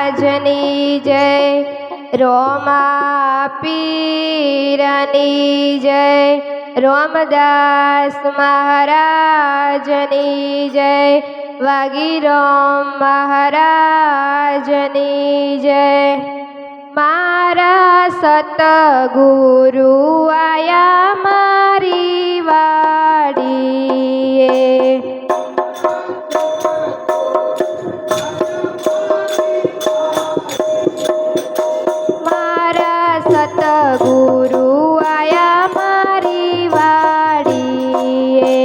महाराजनी जय, रोमा पीरनी जय, रोमदास महाराजनी जय, वागीरोम महाराजनी जय। मारा सतगुरु आया मारी वाड़ीए, मारा सतगुरु आया मारी वाड़ीए।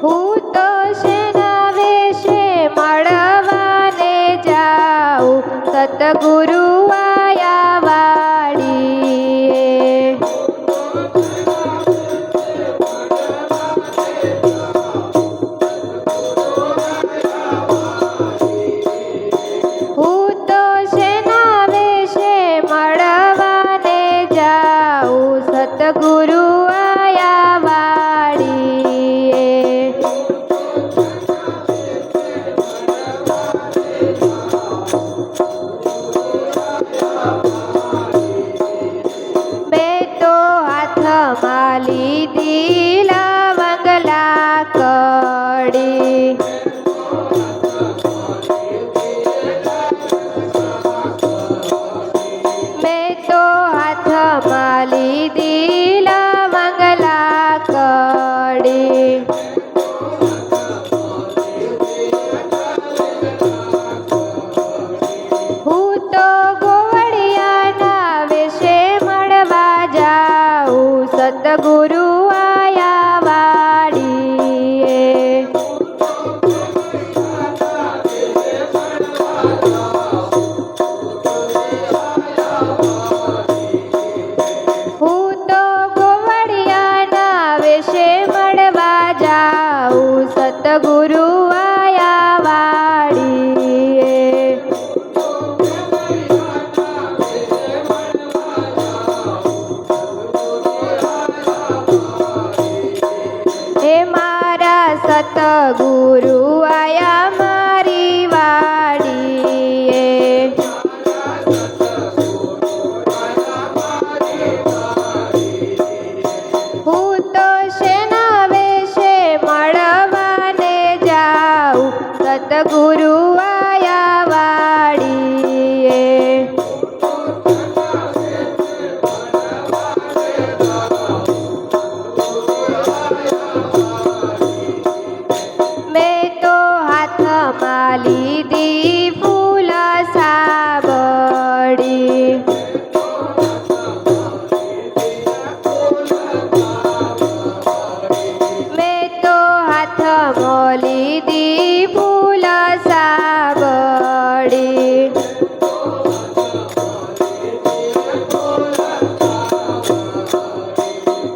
હું તો શેના વેશે મળવાને જાઉં, સતગુરુ આયા વાડીએ। હું તો શેના વેશે મળવાને જાઉં, સતગુરુ આયા વાડીએ। મેં તો હાથમાં લીધી લવંગ લાકડી, મેં તો હાથમાં લીધી લવંગ લાકડી। હું તો ગોવળિયાના વેશે મળવા જાઉં, સતગુરુ આયા વાડીએ। હું તો ગોવળિયાના વેશે મળવા જાઉં, સતગુરુ આયા વાડીએ। હે મારા સતગુરુ આયા મારી વાડીએ। હું તો શેના વેશે મળવાને જાઉં, સતગુરુ આયા વાડીએ। મેં તો હાથમાં લીધી ફૂલ સાબડી, મેં તો હાથમાં લીધી ફૂલ સાબડી।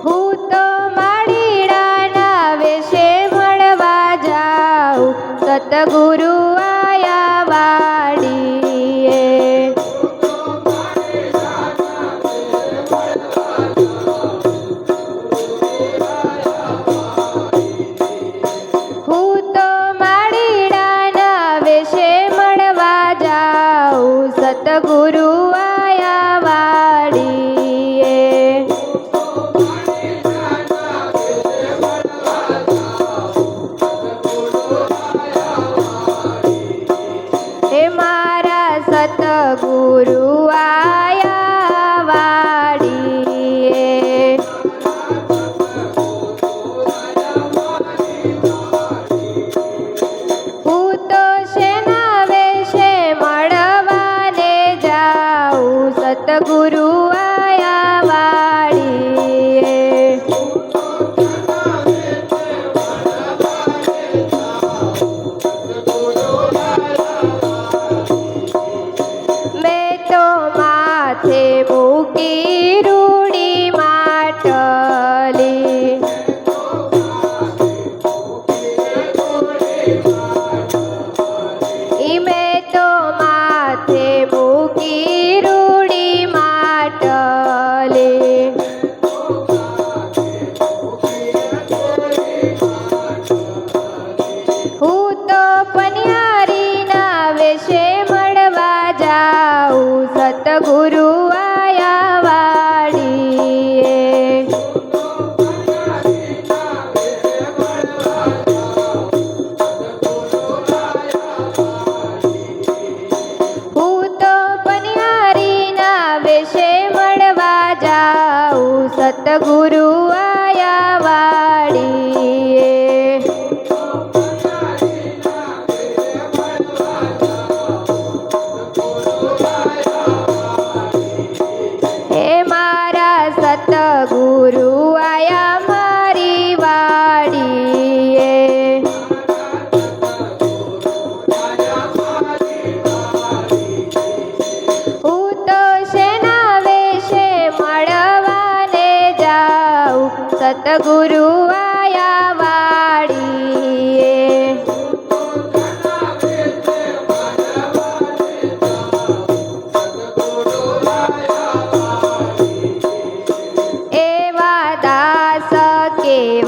હું તો માળીડાના વેશે મળવા જાઉં, સતગુરુ આયા વાડીએ। હું તો માળીડાના વેશે મળવા જાઉં, સતગુરુ આયા વાડીએ।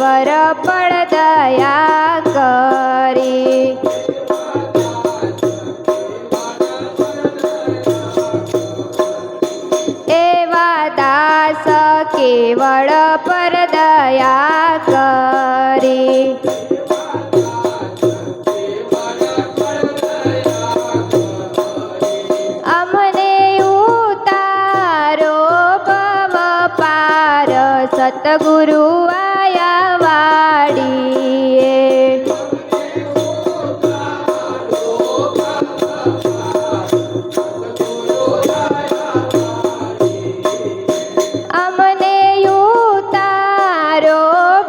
કેવળ પણ દયા કરી. એવા દાસ કેવળ પર દયા કરી. અમને ઉતારો ભવ પાર સતગુરુ આયા વાડીએ. અમને ઉતારો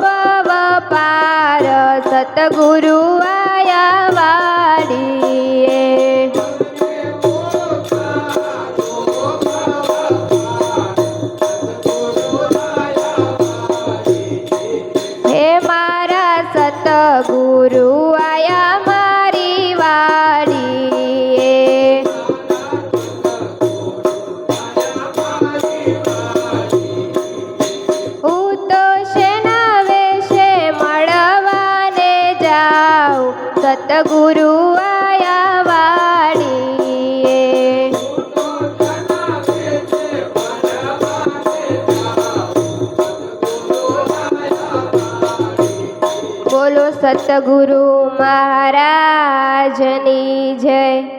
ભવ પાર સતગુરુ આયા વાડીએ. હે મારા સતગુરુ આયા મારી વાડીએ. હું તો શેના વેશે મળવાને જાઉં સતગુરુ આયા વાડીએ. બોલો સતગુરુ મહારાજની જય.